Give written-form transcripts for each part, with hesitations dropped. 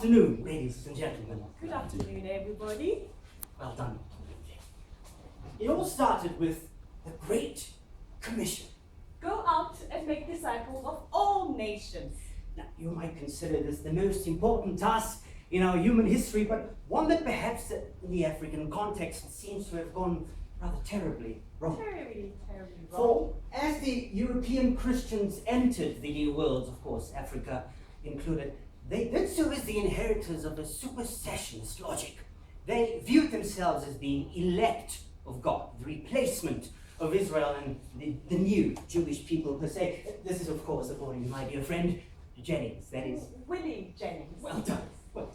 afternoon, ladies and gentlemen. Good afternoon, everybody. Well done. It all started with the Great Commission. Go out and make disciples of all nations. Now, you might consider this the most important task in our human history, but one that perhaps in the African context seems to have gone rather terribly wrong. Terribly wrong. For as the European Christians entered the New World, of course, Africa included, they did so as the inheritors of a supersessionist logic. They viewed themselves as being elect of God, the replacement of Israel and the new Jewish people per se. This is, of course, according to my dear friend Jennings, that is. Willie Jennings. Well done. Well,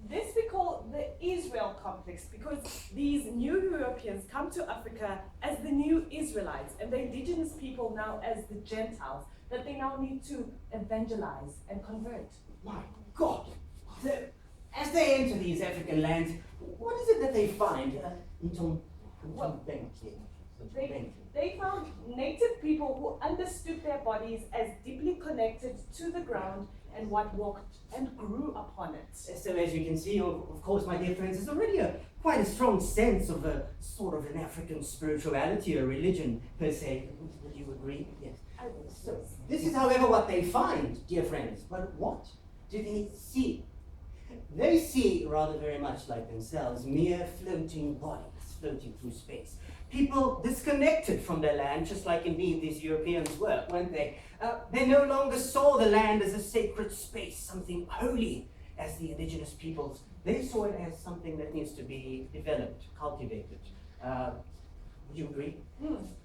this we call the Israel complex because these new Europeans come to Africa as the new Israelites and the indigenous people now as the Gentiles that they now need to evangelize and convert. my God! So, as they enter these African lands, what is it that they find? They found native people who understood their bodies as deeply connected to the ground and what walked and grew upon it. So as you can see, of course, my dear friends, there's already quite a strong sense of a sort of an African spirituality or religion per se. Would you agree? Yes. So this is, however, what they find, dear friends. But what do they see? They see, rather very much like themselves, mere floating bodies floating through space. People disconnected from their land, just like indeed these Europeans were, weren't they? They no longer saw the land as a sacred space, something holy as the indigenous peoples. They saw it as something that needs to be developed, cultivated. Would you agree?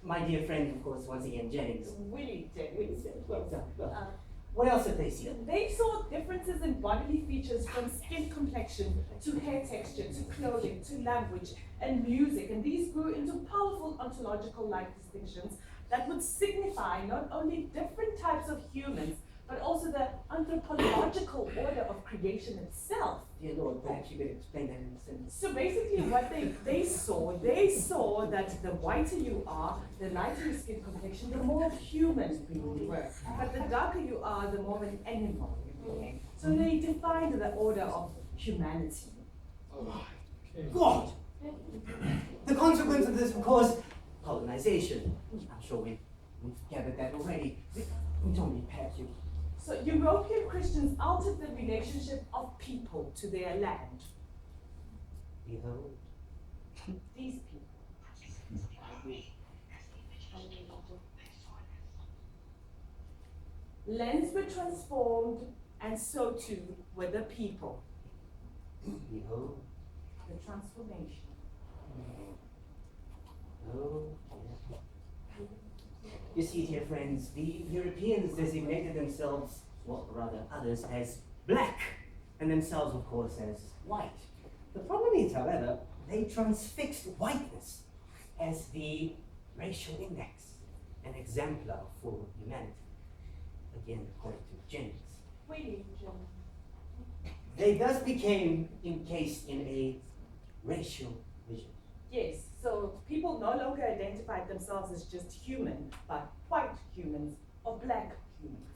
My dear friend, of course, once again, Jennings. Willie Jennings. Well done. Well, what else did they see? They saw differences in bodily features from skin complexion to hair texture to clothing to language and music, and these grew into powerful ontological-like distinctions that would signify not only different types of humans but also the anthropological order of creation itself. Dear Lord, perhaps you could explain that in a sentence. So basically what they saw that the whiter you are, the lighter your skin complexion, the more human you were. But the darker you are, the more of an animal you became. So they defined the order of humanity. God! The consequence of this, of course, colonization. I'm sure we've gathered that already. Ntombi, perhaps you. So European Christians altered the relationship of people to their land. Behold. These people. Lands were transformed, and so too were the people. Behold. The transformation. Oh, yeah. You see, dear friends, the Europeans designated themselves, well, rather others, as black, and themselves, of course, as white. The problem is, however, they transfixed whiteness as the racial index, an exemplar for humanity. Again, according to Jennings. Willie Jennings. They thus became encased in a racial vision. Yes, so people no longer identified themselves as just human, but white humans or black humans.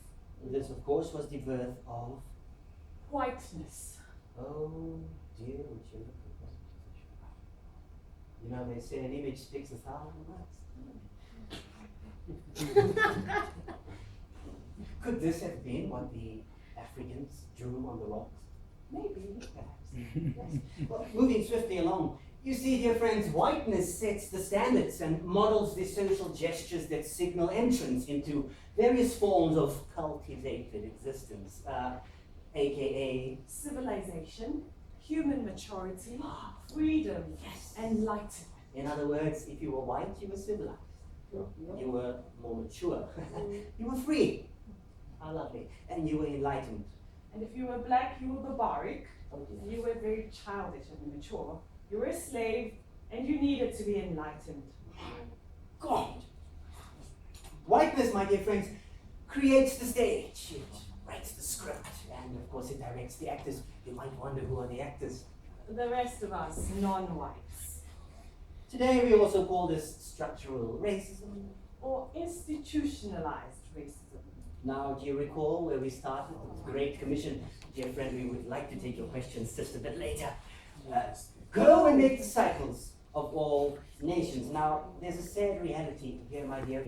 This, of course, was the birth of. Whiteness. Oh dear, would you look at that? You know, they say an image speaks 1,000 words. Could this have been what the Africans drew on the rocks? Maybe. Perhaps. Yes. Well, moving swiftly along, you see, dear friends, whiteness sets the standards and models the social gestures that signal entrance into various forms of cultivated existence, aka civilization, human maturity, freedom, enlightenment. In other words, if you were white, you were civilized. You were more mature. You were free. How lovely. And you were enlightened. And if you were black, you were barbaric. Oh, You were very childish and immature. You were a slave, and you needed to be enlightened. God! Whiteness, my dear friends, creates the stage. It writes the script. And of course, it directs the actors. You might wonder who are the actors. The rest of us, non-whites. Today, we also call this structural racism. Or institutionalized racism. Now, do you recall where we started? The Great Commission. Dear friend, we would like to take your questions just a bit later. Go and make disciples of all nations. Now, there's a sad reality here, my dear.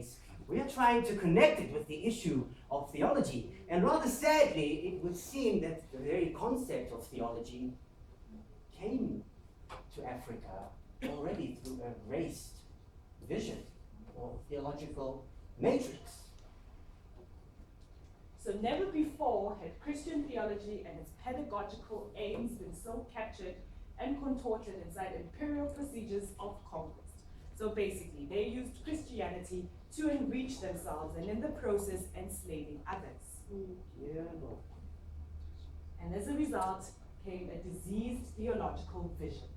We are trying to connect it with the issue of theology. And rather sadly, it would seem that the very concept of theology came to Africa already through a raised vision or theological matrix. So never before had Christian theology and its pedagogical aims been so captured and contorted inside imperial procedures of conquest. So basically, they used Christianity to enrich themselves and in the process enslaving others. Yeah. And as a result came a diseased theological vision.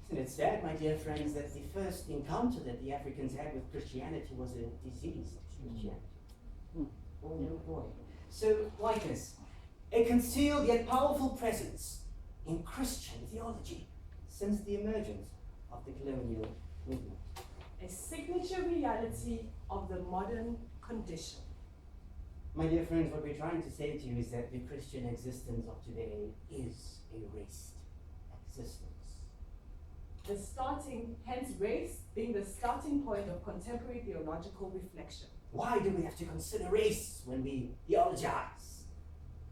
Isn't it sad, my dear friends, that the first encounter that the Africans had with Christianity was a diseased Christianity? Oh no boy. So, whiteness, a concealed yet powerful presence in Christian theology since the emergence of the colonial movement. A signature reality of the modern condition. My dear friends, what we're trying to say to you is that the Christian existence of today is a raced existence. The starting, hence race being the starting point of contemporary theological reflection. Why do we have to consider race when we theologize?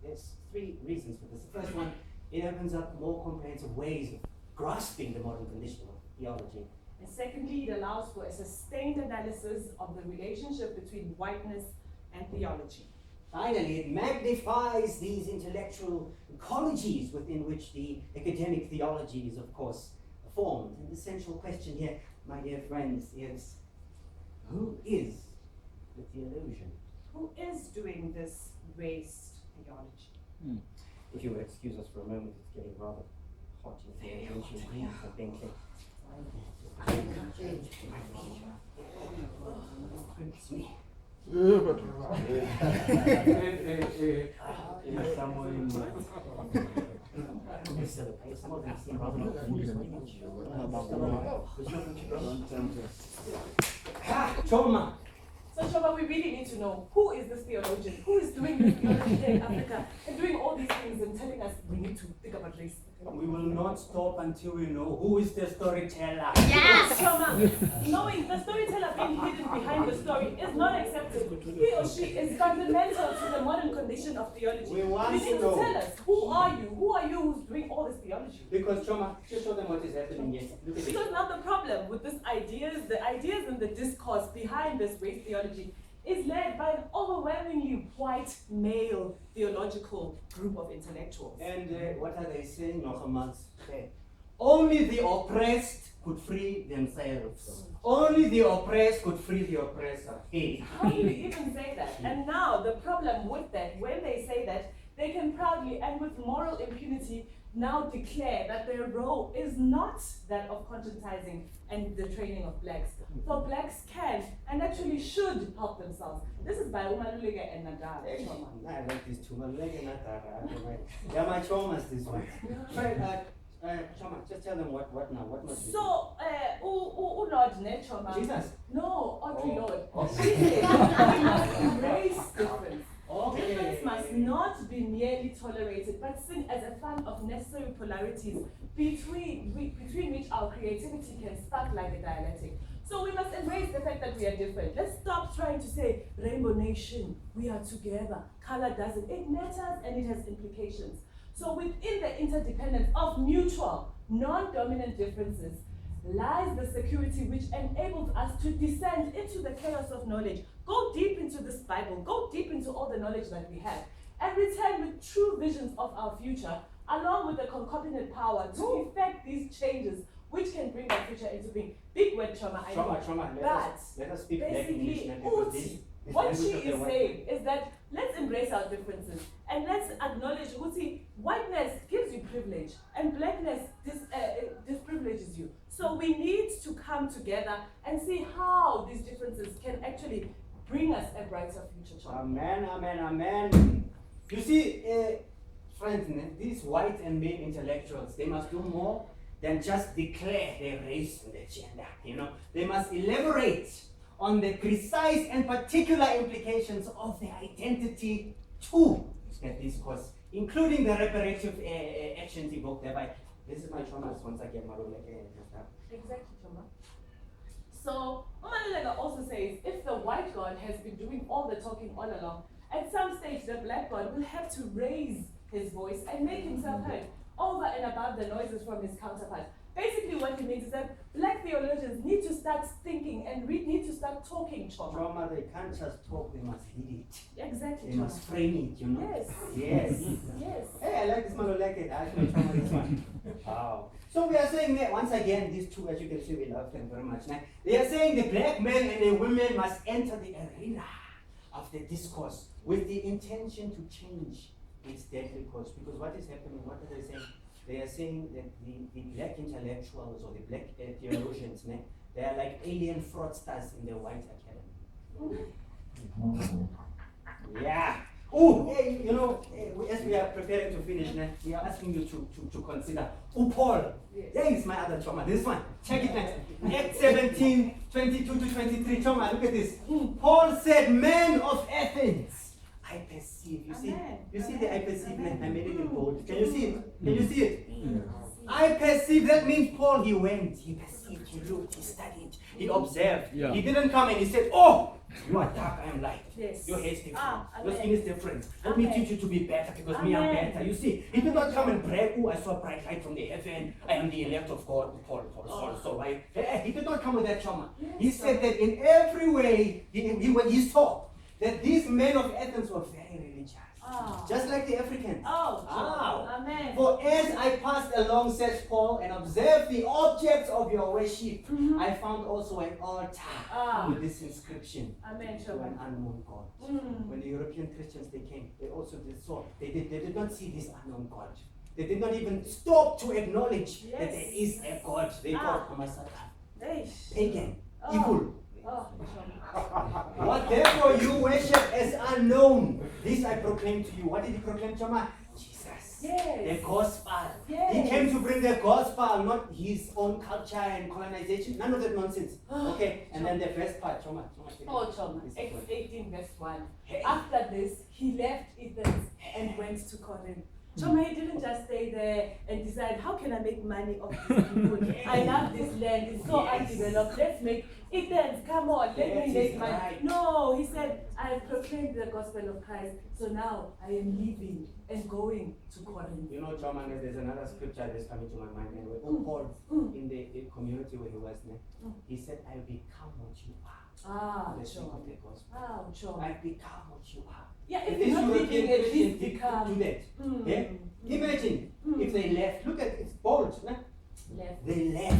There's three reasons for this. The first one, it opens up more comprehensive ways of grasping the modern condition of theology. And secondly, it allows for a sustained analysis of the relationship between whiteness and theology. Finally, it magnifies these intellectual ecologies within which the academic theology is, of course, formed. And the essential question here, my dear friends, is who is the theologian? Who is doing this race theology? If you will excuse us for a moment, it's getting rather hot in here. It's me. Some of them seem rather Choma. So Choma, we really need to know, who is this theologian? Who is doing this theology in Africa and doing all these things and telling us we need to think about race? We will not stop until we know who is the storyteller. Yes! Choma, knowing the storyteller being hidden behind the story is not acceptable. He or she is fundamental to the modern condition of theology. We want you need to know. tell us, who are you? Who are you who's doing all this theology? Because Choma, just show them what is happening here. Look at this. Because now the problem with the ideas and the discourse behind this race theology is led by an overwhelmingly white male theological group of intellectuals. And what are they saying? Only the oppressed could free themselves. Only the oppressed could free the oppressor. How do you even say that? And now the problem with that, when they say that, they can proudly and with moral impunity now declare that their role is not that of conscientizing and the training of blacks. So blacks can and actually should help themselves. This is by Umaluleke and Nadal. I like these two. Yeah, my Choma's this one. Choma, just tell them what now. What must we do? So, Lord ne Choma. Jesus. No, Audrey Lord. Oh. She said we must embrace difference. Okay. Difference must not be merely tolerated, but seen as a fund of necessary polarities between which our creativity can spark like a dialectic. So we must embrace the fact that we are different. Let's stop trying to say, Rainbow Nation, we are together. Color doesn't. It matters and it has implications. So within the interdependence of mutual, non-dominant differences lies the security which enables us to descend into the chaos of knowledge, go deep into this Bible, go deep into all the knowledge that we have, and return with true visions of our future, along with the concomitant power to effect these changes which can bring our future into being. Big word, Choma, I know. Choma, let us speak basically, what she is saying is that let's embrace our differences and let's acknowledge, whiteness gives you privilege and blackness disprivileges you. So we need to come together and see how these differences can actually bring us a brighter future. Amen, amen, amen. You see, friends, these white and male intellectuals, they must do more than just declare their race and their gender. They must elaborate on the precise and particular implications of their identity to that discourse, including the reparative actions evoked thereby. This is my trauma response again, Exactly, Choma. So, Maluleka also says, if the white God has been doing all the talking all along, at some stage the black God will have to raise his voice and make himself heard over and above the noises from his counterpart. Basically what he means is that black theologians need to start thinking and we need to start talking, Choma. Trauma, they can't just talk, they must lead it. Exactly, They Choma. must frame it, you know? Yes. Yes. Yes. Hey, I like this Maluleke. Actually, Trauma, this one. Wow. So we are saying that once again, these two, as you can see, we love them very much. Now, they are saying the black men and the women must enter the arena of the discourse with the intention to change its deadly course. Because what is happening, what are they saying? They are saying that the black intellectuals or the black theologians, they are like alien fraudsters in the white academy. Yeah. Oh, hey, you know, as we are preparing to finish, we are asking you to consider. Oh, Paul. Yes. There is my other trauma. This one. Check it next. Acts 17, 22 to 23. Trauma, look at this. Paul said, men of Athens, I perceive. You see? Amen. You see the I perceive? Amen. I made it in bold. Can you see it? Can you see it? I perceive. That means Paul, he went, he perceived, he looked, he studied, he observed. Yeah. He didn't come and he said, oh, you are dark, I am light. Yes. Your hair is different. Your Amen. skin is different. Let me Amen. teach you to be better because me, I'm Amen. better. You see, he did not come and brag, oh, I saw bright light from the heaven. I am the elect of God. Paul, so right? He did not come with that trauma. Yes, He said that in every way, when he saw that these men of Athens were very religious. Oh. Just like the Africans. Oh. Amen. For as I passed along, says Paul, and observed the objects of your worship, I found also an altar with this inscription Amen. to an unknown God. When the European Christians they came, they also saw they did not see this unknown God. They did not even stop to acknowledge that there is a God. They thought Eish. pagan, Oh. evil. Oh. What therefore you worship as unknown, this I proclaim to you. What did he proclaim, Chama? Jesus. Yes. The gospel. Yes. He came to bring the gospel, not his own culture and colonization. None of that nonsense. Okay, and then the first part, Chama. Oh, Choma. Acts 18 verse 1. Hey. After this, he left Athens and went to Corinth. Choma, he didn't just stay there and decide, how can I make money off these people? I love this land, it's so undeveloped. Let's make Athens, come on, let me make money. Right. No, he said, I have proclaimed the gospel of Christ, so now I am leaving and going to Corinth. You know, Chama, there's another scripture that's coming to my mind. Anyway, Paul, in the community where he was there, he said, I become what you are. For the sake Choma. of the gospel. Choma. I become what you are. Yeah, And if these you're not European leaving, at Christians least did become. do that. Yeah? Imagine if they left. Look at it's bold. Nah? Left. They left.